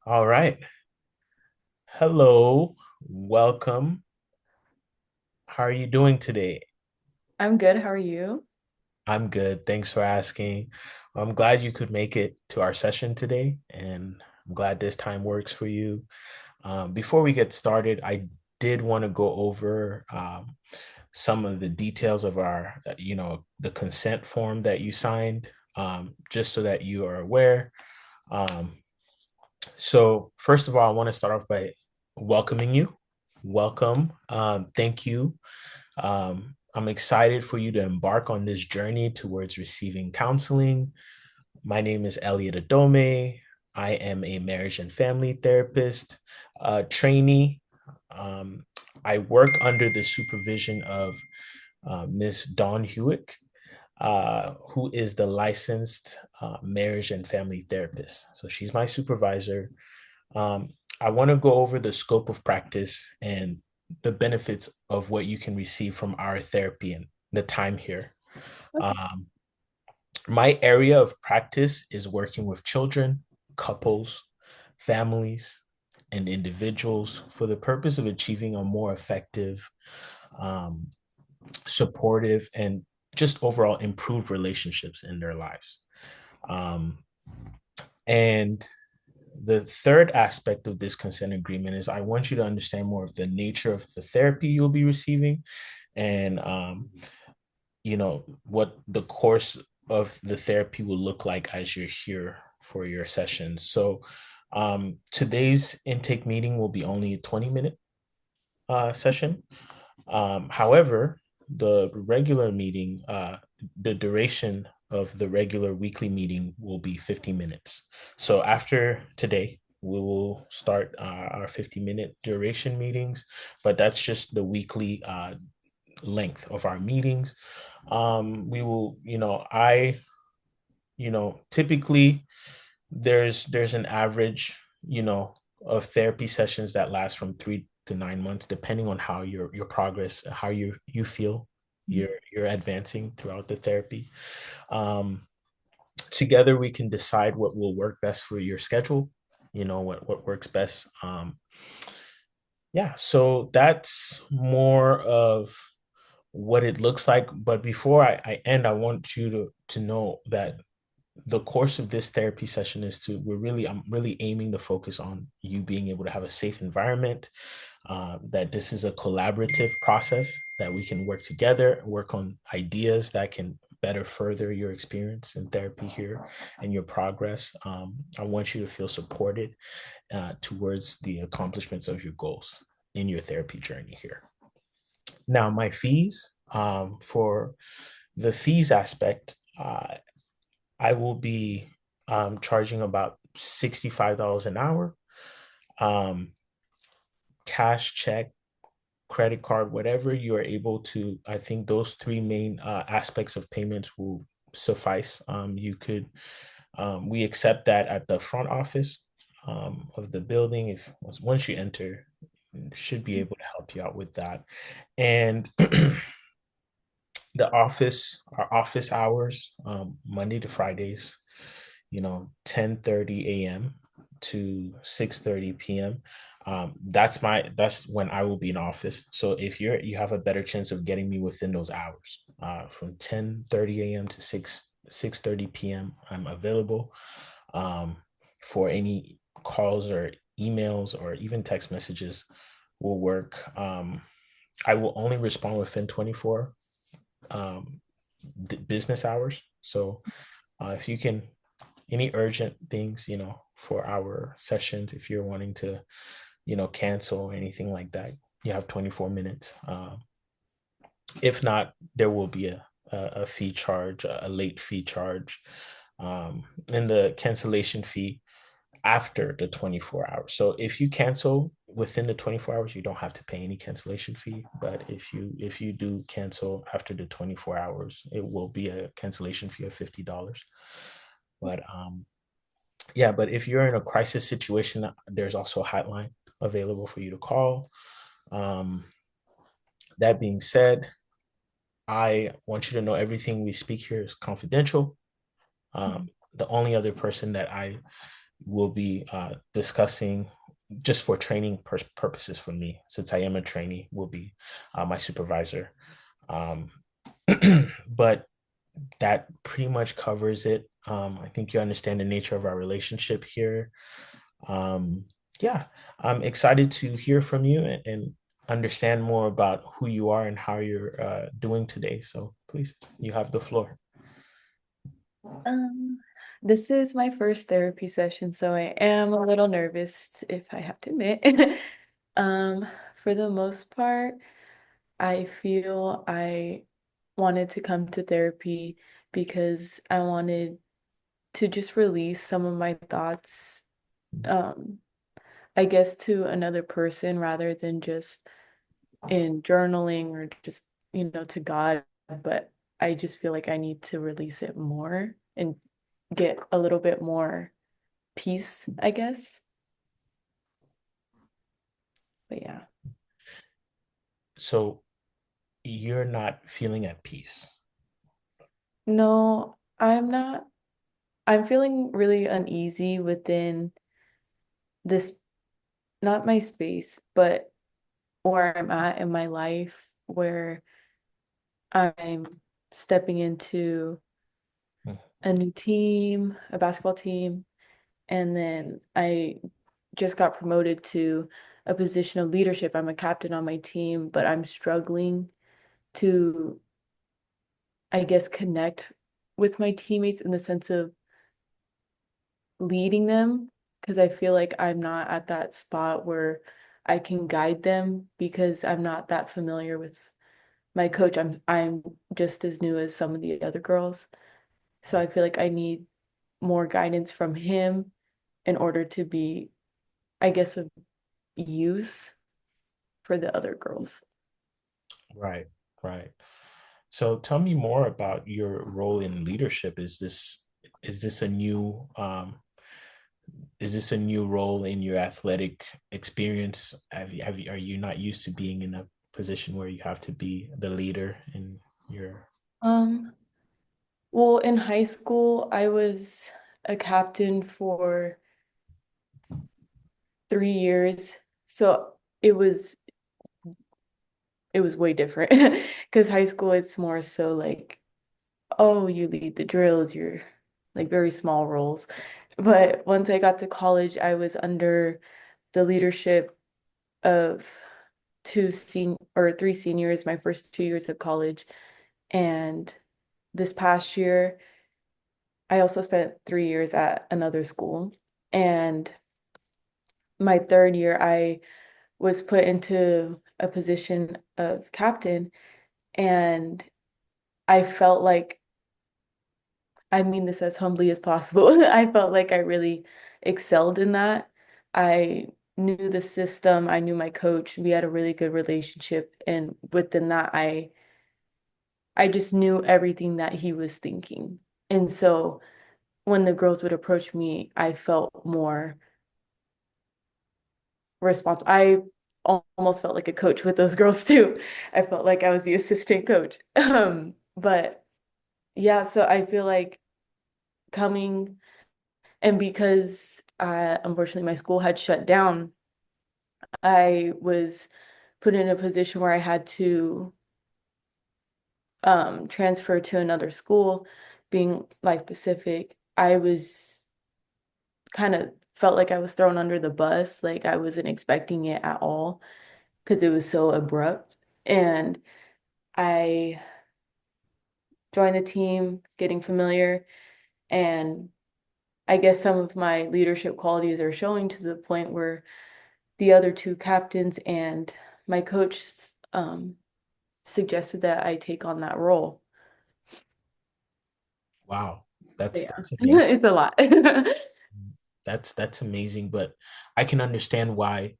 All right. Hello. Welcome. How are you doing today? I'm good. How are you? I'm good. Thanks for asking. I'm glad you could make it to our session today, and I'm glad this time works for you. Before we get started, I did want to go over some of the details of the consent form that you signed, just so that you are aware. Um, So, first of all, I want to start off by welcoming you. Welcome. Thank you. I'm excited for you to embark on this journey towards receiving counseling. My name is Elliot Adome. I am a marriage and family therapist, trainee. Um, I work under the supervision of Miss Dawn Hewitt, who is the licensed marriage and family therapist. So she's my supervisor. um, I want to go over the scope of practice and the benefits of what you can receive from our therapy and the time here. Okay. Um, my area of practice is working with children, couples, families, and individuals for the purpose of achieving a more effective, um, supportive, and just overall improved relationships in their lives. Um, and the third aspect of this consent agreement is I want you to understand more of the nature of the therapy you'll be receiving and what the course of the therapy will look like as you're here for your sessions. So today's intake meeting will be only a 20-minute session. However, the regular meeting, the duration of the regular weekly meeting will be 50 minutes. So after today, we will start our 50-minute duration meetings, but that's just the weekly length of our meetings. We will, typically there's an average, of therapy sessions that last from 3 to 9 months, depending on how your progress, how you feel you're advancing throughout the therapy. Um, Together we can decide what will work best for your schedule. What works best. Yeah, so that's more of what it looks like. But before I end, I want you to know that the course of this therapy session is I'm really aiming to focus on you being able to have a safe environment, that this is a collaborative process, that we can work together, work on ideas that can better further your experience in therapy here and your progress. I want you to feel supported towards the accomplishments of your goals in your therapy journey here. Now, my fees, for the fees aspect, I will be charging about $65 an hour. Um, Cash, check, credit card, whatever you are able to. I think those three main aspects of payments will suffice. We accept that at the front office of the building. If once you enter, should be able to help you out with that. And our office hours, Monday to Fridays, 10:30 a.m. to 6:30 p.m. That's when I will be in office. So if you have a better chance of getting me within those hours, from 10:30 a.m. to 6:30 p.m. I'm available for any calls or emails or even text messages will work. I will only respond within 24 um, business hours. So if you can, any urgent things, for our sessions, if you're wanting to, cancel or anything like that, you have 24 minutes. If not, there will be a fee charge, a late fee charge, and the cancellation fee after the 24 hours. So if you cancel within the 24 hours, you don't have to pay any cancellation fee. But if you do cancel after the 24 hours, it will be a cancellation fee of $50. But yeah, but if you're in a crisis situation, there's also a hotline available for you to call. Um, that being said, I want you to know everything we speak here is confidential. The only other person that I we'll be discussing just for training purposes for me, since I am a trainee, will be my supervisor. Um, but that pretty much covers it. I think you understand the nature of our relationship here. Um, yeah, I'm excited to hear from you and understand more about who you are and how you're doing today. So please, you have the floor. Um, this is my first therapy session, so I am a little nervous, if I have to admit. Um, for the most part, I feel I wanted to come to therapy because I wanted to just release some of my thoughts, um, I guess to another person rather than just in journaling or just, to God. But I just feel like I need to release it more and get a little bit more peace, I guess. But yeah. So you're not feeling at peace. No, I'm not. I'm feeling really uneasy within this, not my space, but where I'm at in my life, where I'm stepping into Mm. a new team, a basketball team, and then I just got promoted to a position of leadership. I'm a captain on my team, but I'm struggling to, I guess, connect with my teammates in the sense of leading them because I feel like I'm not at that spot where I can guide them because I'm not that familiar with my coach. I'm just as new as some of the other girls. So I feel like I need more guidance from him in order to be, I guess, of use for the other girls. Right, right. So tell me more about your role in leadership. Is this a new is this a new role in your athletic experience? Are you not used to being in a position where you have to be the leader in your Um, well, in high school, I was a captain for 3 years. So it was it was way different because high school it's more so like, oh, you lead the drills, you're like very small roles. But once I got to college, I was under the leadership of three seniors my first 2 years of college. And this past year, I also spent 3 years at another school. And my third year, I was put into a position of captain. And I felt like, I mean this as humbly as possible, I felt like I really excelled in that. I knew the system, I knew my coach, we had a really good relationship. And within that, I just knew everything that he was thinking. And so when the girls would approach me, I felt more responsible. I almost felt like a coach with those girls too. I felt like I was the assistant coach. But yeah, so I feel like coming and because unfortunately my school had shut down, I was put in a position where I had to transfer to another school, being Life Pacific. I was kind of felt like I was thrown under the bus, like I wasn't expecting it at all because it was so abrupt. And I joined the team, getting familiar, and I guess some of my leadership qualities are showing to the point where the other two captains and my coach um, suggested that I take on that role. wow, But yeah, that's amazing. it's a lot. That's amazing, but I can understand why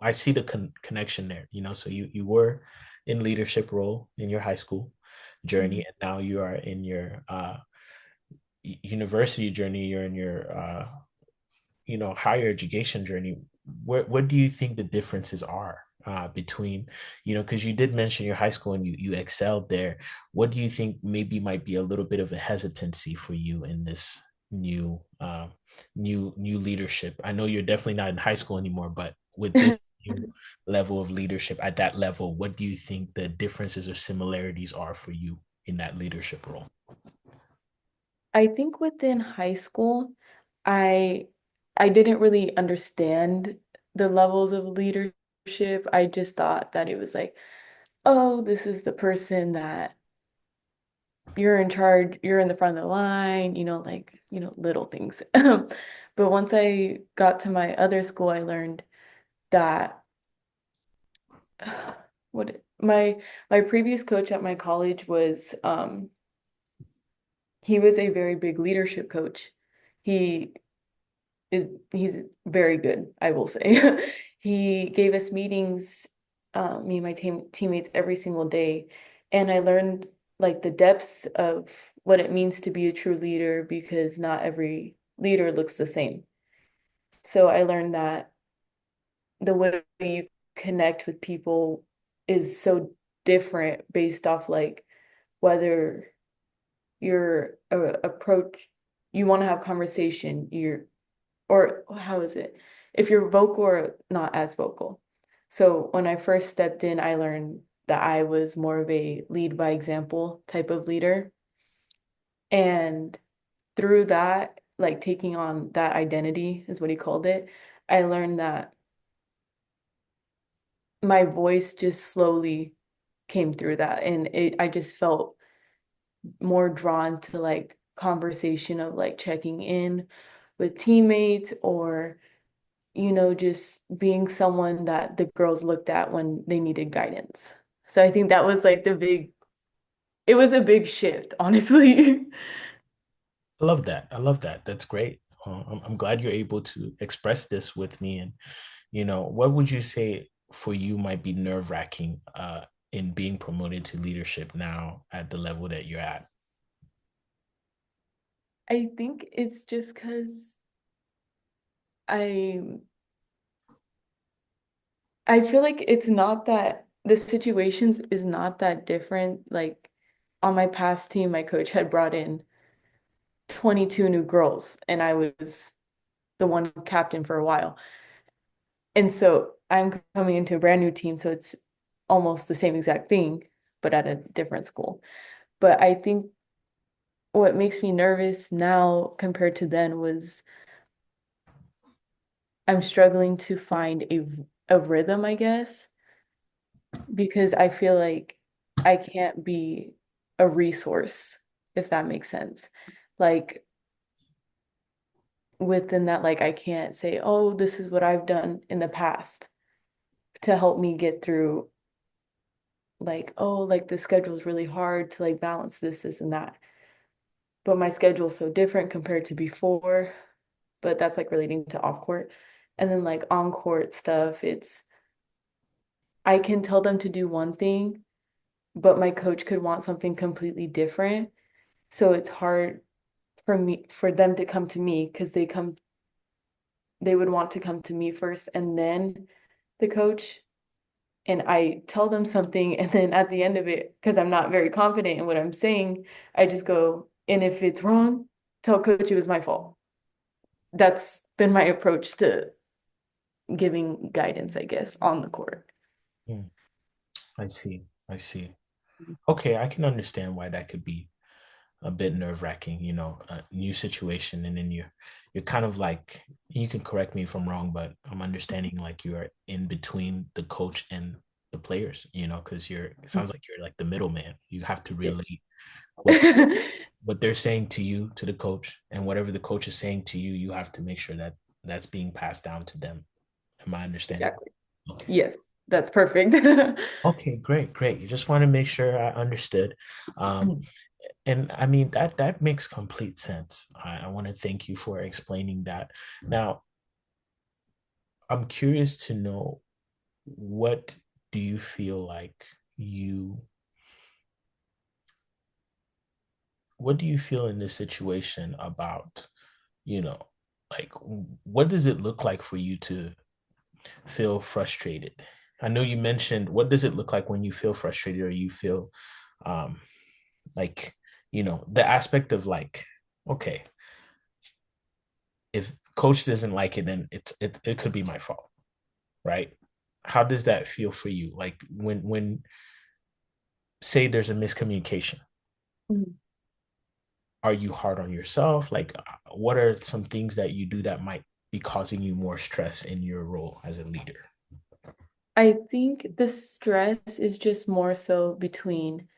I see the connection there, so you were in leadership role in your high school journey, Mhm. and now you are in your university journey, you're in your higher education journey. What do you think the differences are between, because you did mention your high school and you excelled there. What do you think maybe might be a little bit of a hesitancy for you in this? new leadership? I know you're definitely not in high school anymore, but with this new level of leadership at that level, what do you think the differences or similarities are for you in that leadership role? I think within high school, I I didn't really understand the levels of leadership. I just thought that it was like, oh, this is the person that you're in charge, you're in the front of the line, like, little things. But once I got to my other school, I learned that what my previous coach at my college was he was a very big leadership coach. He he's very good, I will say. He gave us meetings, me and my teammates every single day, and I learned like the depths of what it means to be a true leader because not every leader looks the same. So I learned that the way you connect with people is so different based off like whether your approach you want to have conversation, or how is it? If you're vocal or not as vocal. So when I first stepped in, I learned that I was more of a lead by example type of leader. And through that, like taking on that identity is what he called it, I learned that my voice just slowly came through that. And I just felt more drawn to like conversation of like checking in with teammates or just being someone that the girls looked at when they needed guidance. So I think that was like it was a big shift, honestly. I love that. I love that. That's great. I'm glad you're able to express this with me. And, what would you say for you might be nerve wracking in being promoted to leadership now at the level that you're at? I think it's just because I I feel like it's not that the situations is not that different. Like on my past team, my coach had brought in 22 new girls, and I was the one captain for a while. And so I'm coming into a brand new team, so it's almost the same exact thing, but at a different school. But I think what makes me nervous now compared to then was I'm struggling to find a rhythm, I guess, because I feel like I can't be a resource, if that makes sense. Like within that, like I can't say, oh, this is what I've done in the past to help me get through like, oh, like the schedule is really hard to like balance this, and that. But my schedule's so different compared to before. But that's like relating to off court. And then like on court stuff, it's I can tell them to do one thing, but my coach could want something completely different. So it's hard for them to come to me because they would want to come to me first and then the coach. And I tell them something, and then at the end of it, because I'm not very confident in what I'm saying, I just go, and if it's wrong, tell coach it was my fault. That's been my approach to giving guidance, I guess, on the court. Hmm, I see. I see. Okay, I can understand why that could be a bit nerve wracking, a new situation. And then you're kind of like, you can correct me if I'm wrong, but I'm understanding like you're in between the coach and the players, because it sounds like you're like the middleman. You have to Yes. relate what what they're saying to you, to the coach, and whatever the coach is saying to you, you have to make sure that that's being passed down to them. Am I understanding? Exactly. Okay. Yes, that's perfect. Okay, great, great. You just want to make sure I understood. Um, and I mean that makes complete sense. I want to thank you for explaining that. Now, I'm curious to know, what do you feel like you what do you feel in this situation about, you know, like, what does it look like for you to feel frustrated? I know you mentioned, what does it look like when you feel frustrated or you feel um like, the aspect of like, okay, if coach doesn't like it, then it could be my fault, right? How does that feel for you? Like when say there's a miscommunication, Mhm. are you hard on yourself? Like, what are some things that you do that might be causing you more stress in your role as a leader? I think the stress is just more so between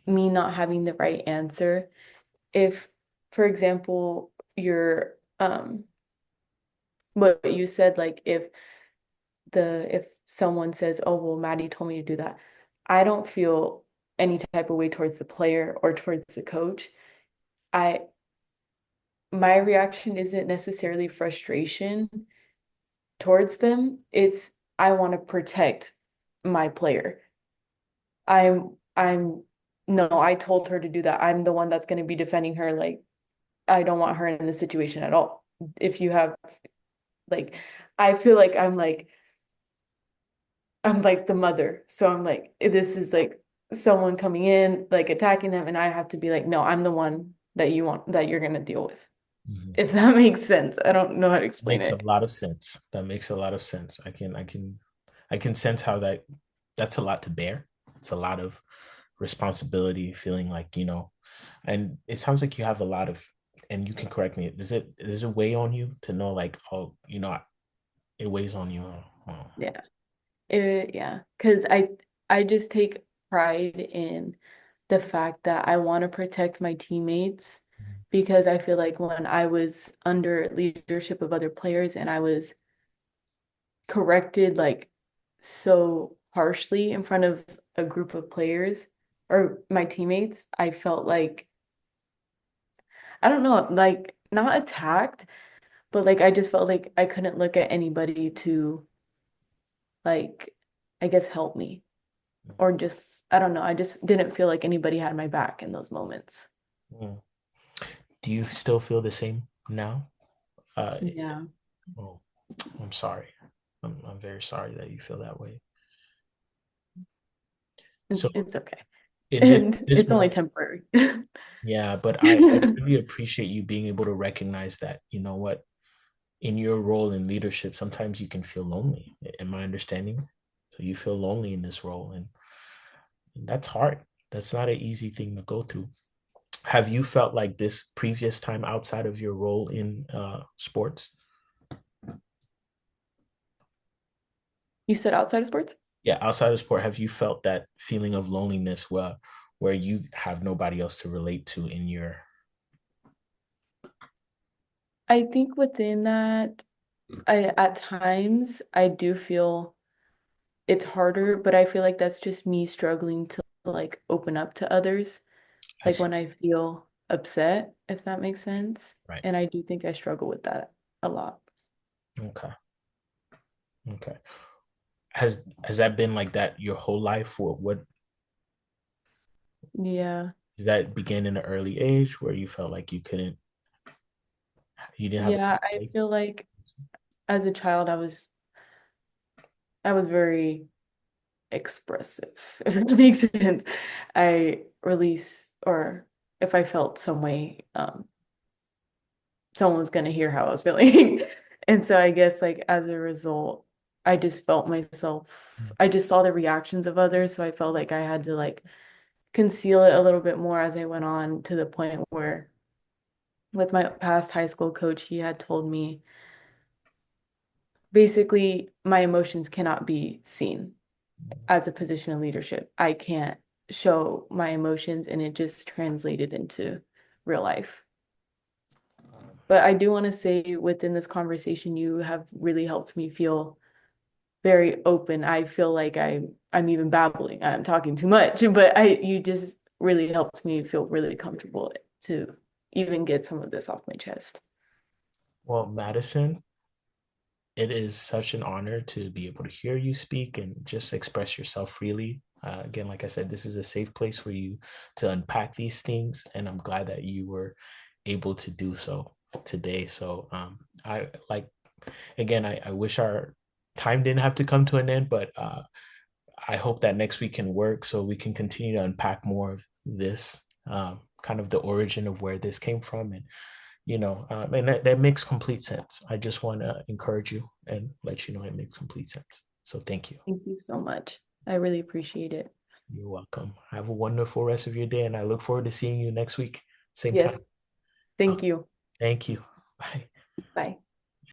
me not having the right answer. If, for example, you're what you said, like if someone says, "Oh, well, Maddie told me to do that," I don't feel any type of way towards the player or towards the coach. I My reaction isn't necessarily frustration towards them. It's I want to protect my player. I'm no, I told her to do that. I'm the one that's going to be defending her. Like, I don't want her in this situation at all. If you have like, I feel like I'm like the mother. So I'm like, this is like someone coming in, like attacking them, and I have to be like, no, I'm the one that you want that you're gonna deal with. Mhm. If that makes sense. I don't know how to explain Makes a it. lot of sense. That makes a lot of sense. I can sense how that's a lot to bear. It's a lot of responsibility, feeling like, and it sounds like you have a lot of, and you can correct me, does it weigh on you to know like, oh, it weighs on you? Oh. Yeah. Yeah. Because I just take pride in the fact that I want to protect my teammates because I feel like when I was under leadership of other players and I was corrected like so harshly in front of a group of players or my teammates, I felt like I don't know, like not attacked, but like I just felt like I couldn't look at anybody to like I guess help me or just I don't know, I just didn't feel like anybody had my back in those moments. Mm. Do you still feel the same now? Uh, Yeah, oh, I'm sorry. I'm very sorry that you feel that way. So it's okay. in And this it's only moment, temporary. yeah, but I really appreciate you being able to recognize that, you know what, in your role in leadership, sometimes you can feel lonely. Am I understanding? So you feel lonely in this role, and that's hard. That's not an easy thing to go through. Have you felt like this previous time outside of your role in sports? You said outside of sports? Yeah, outside of sport, have you felt that feeling of loneliness where you have nobody else to relate to in your? I think within that, I at times I do feel it's harder, but I feel like that's just me struggling to like open up to others. I Like see. when I feel upset, if that makes sense. Right. And I do think I struggle with that a lot. Okay. Okay. Has that been like that your whole life, or what? Yeah. Does that begin in an early age where you felt like you didn't have a Yeah, safe I place? feel like as a child I was very expressive, if that makes sense. I release or if I felt some way, someone was gonna hear how I was feeling. And so I guess like as a result, I just felt myself, I just saw the reactions of others. So I felt like I had to like conceal it a little bit more as I went on to the point where with my past high school coach, he had told me basically my emotions cannot be seen as a position of leadership. I can't show my emotions and it just translated into real life. But I do want to say within this conversation, you have really helped me feel very open. I feel like I'm even babbling. I'm talking too much, but I you just really helped me feel really comfortable to even get some of this off my chest. Well, Madison, it is such an honor to be able to hear you speak and just express yourself freely. Again, like I said, this is a safe place for you to unpack these things, and I'm glad that you were able to do so today. So, I like again, I wish our time didn't have to come to an end, but I hope that next week can work so we can continue to unpack more of this, kind of the origin of where this came from, and and that makes complete sense. I just want to encourage you and let you know it makes complete sense. So thank you. Thank you so much. I really appreciate it. You're welcome. Have a wonderful rest of your day, and I look forward to seeing you next week, same Yes, time. Uh, thank you. Thank you. Bye. Bye.